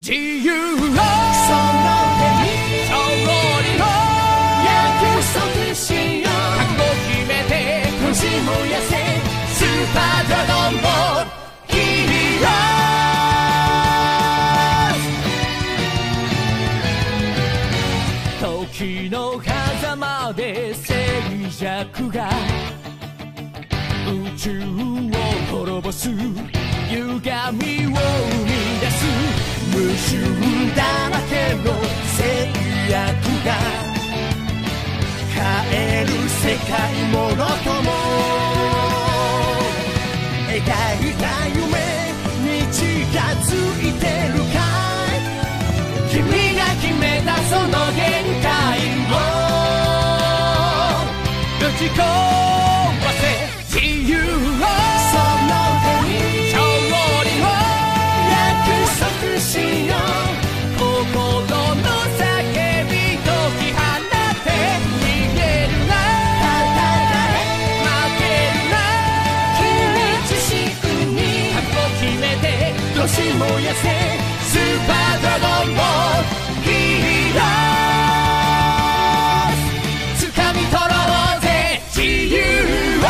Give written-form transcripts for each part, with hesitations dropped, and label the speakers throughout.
Speaker 1: 自由をその手に勝利を約束しよう覚悟決めて閉じ燃やせスーパードラゴンボールヒーロー時の狭間で静寂が宇宙を滅ぼす歪みを生み出す無臭だらけの制約が変える世界ものとも描いた夢に近づいてるかい君が決めたその限界を打ち壊せ自由をその手に勝利を約束しよう心の叫び解き放って逃げるな戦え負けるな君自身に覚悟決めて閉じ燃やせスーパードラゴンボールヒーロー掴み取ろうぜ自由を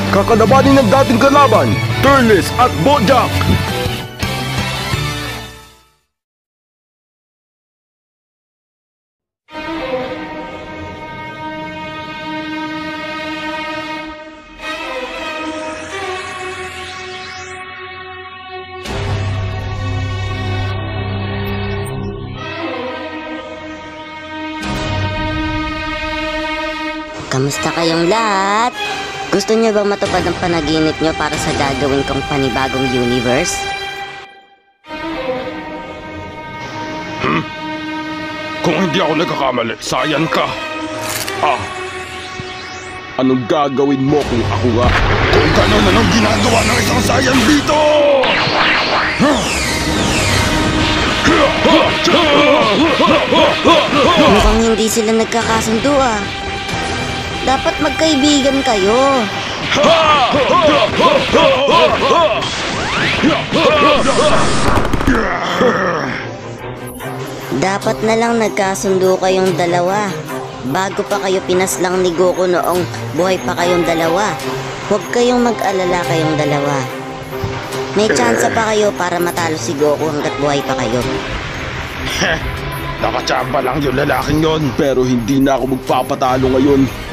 Speaker 2: Kakalabanin ng dating kalaban, Turles at Bojack!
Speaker 3: Kamusta kayong lahat? Gusto niyo bang matupad ang panaginip niyo para sa gagawin kong panibagong universe?
Speaker 2: Kung hindi ako nagkakamali, sayan ka! Anong gagawin mo kung ako nga? Kung gano'n anong ginagawa ng isang sayan dito!
Speaker 3: Mukhang hindi sila nagkakasundo ah. Dapat magkaibigan kayo. Dapat na lang nagkasundo kayong dalawa. Bago pa kayo pinaslang ni Goku noong buhay pa kayong dalawa. Huwag kayong mag-alala kayong dalawa. May tsansa pa kayo para matalo si Goku hanggat buhay pa kayo.
Speaker 2: Nakachamba lang yung lalaking yon. Pero hindi na ako magpapatalo ngayon.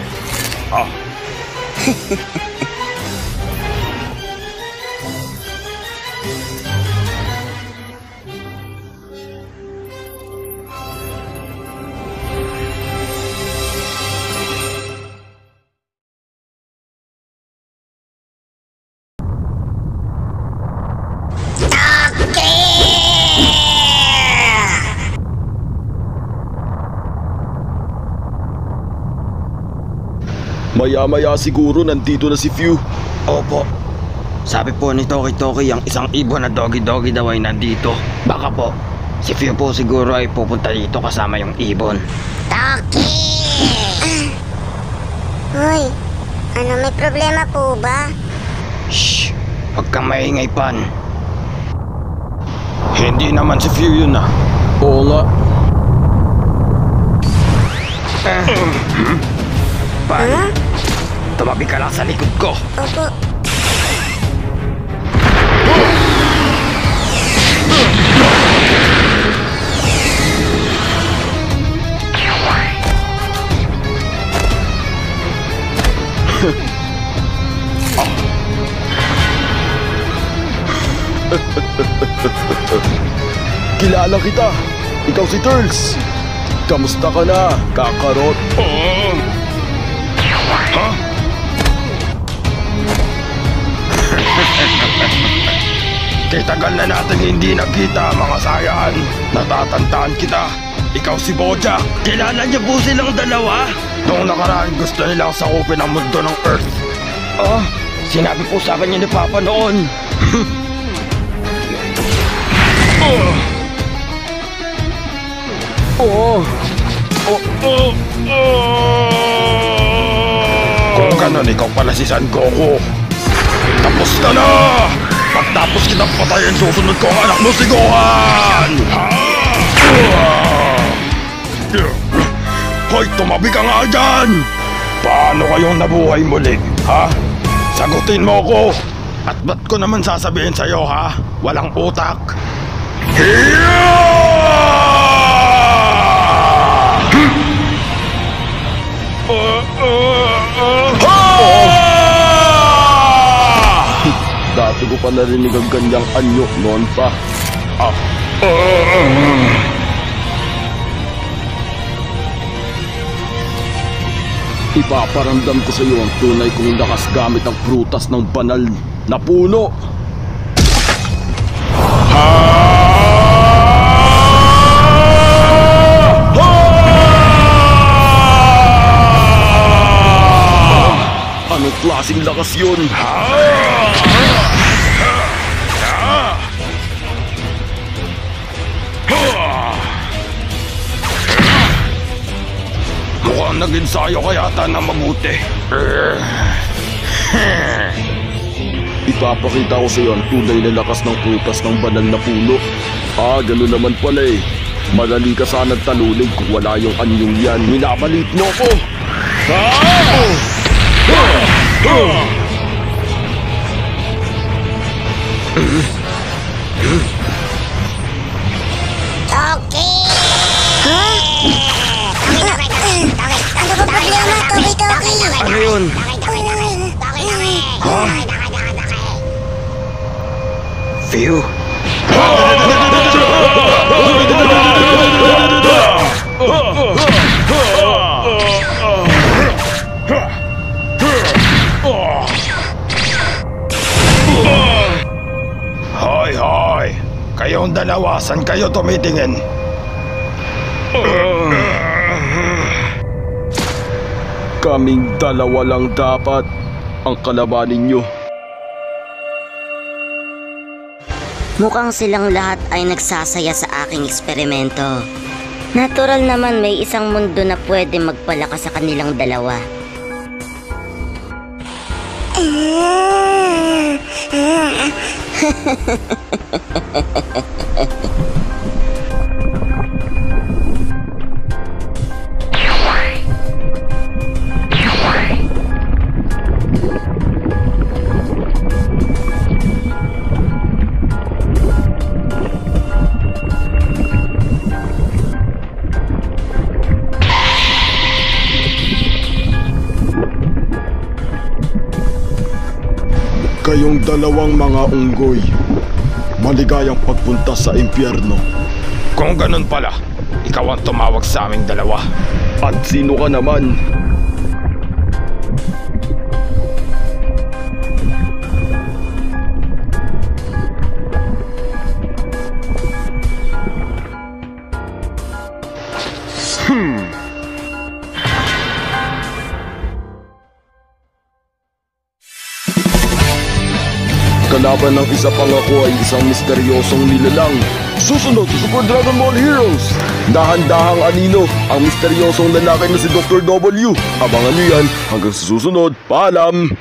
Speaker 2: Maya-maya siguro nandito na si Few.
Speaker 4: Opo. Sabi po ni Toki ang isang ibon na Dogi daw ay nandito. Baka po, si Few po siguro ay pupunta dito kasama yung ibon.
Speaker 5: Toki! Hoy, ano may problema po ba?
Speaker 4: Shh! Huwag kang maingay, Pan.
Speaker 2: Hindi naman si Few yun ah. Oo nga.
Speaker 4: Pan, tumabi ka lang sa likod ko.
Speaker 5: Opo.
Speaker 2: Kilala kita. Ikaw si Turles. Kamusta ka na, Kakarot?
Speaker 4: Ha? Kitagal na natin hindi nagkita, mga sayan. Natatandaan kita. Ikaw si Bojack. Kilala niyo po silang dalawa? Noong nakaraan gusto nilang sakupin ang mundo ng Earth. Sinabi po sa akin ni Papa noon. ganon, ikaw pala si Son Goku. Tapos ka na! Pagtapos kitang patayin, susunod ko ang anak mo si Gohan! Hoy, tumabi ka nga dyan! Paano kayong nabuhay muli, ha? Sagutin mo ko! At ba't ko naman sasabihin sa'yo, ha? Walang utak!
Speaker 2: Dati ko pa narinig ang ganyang anyo noon pa. Ipaparamdam ko sa iyo ang tunay kong lakas gamit ang prutas ng banal na puno. Anong klaseng lakas yun?
Speaker 4: Mukhang nag-ensayo ka yata na mabuti.
Speaker 2: Ipapakita ko sa iyo ang tunay na lakas ng prutas ng banal na puno. Ganun naman pala eh. Madali ka sanang talunin kung wala yung anyong yan. Minabalit mo ko!
Speaker 5: Toki! Ano ba problema, Toki?
Speaker 4: Ano yun? Phew! Hoy, hoy! Kayong dalawa, saan kayo tumitingin?
Speaker 2: Kaming dalawa lang dapat ang kalabanin nyo.
Speaker 3: Mukhang silang lahat ay nagsasaya sa aking eksperimento. Natural naman may isang mundo na pwede magpalakas sa kanilang dalawa.
Speaker 2: Kayong dalawang mga unggoy, maligayang pagpunta sa impyerno.
Speaker 4: Kung ganun pala, ikaw ang tumawag sa aming dalawa.
Speaker 2: At sino ka naman? Kalaban ng isa pang ako ay isang misteryosong nilalang. Susunod sa Super Dragon Ball Heroes! Dahan-dahang anino ang misteryosong lalaki na si Dr. W. Abangan nyo yan hanggang sa susunod. Paalam!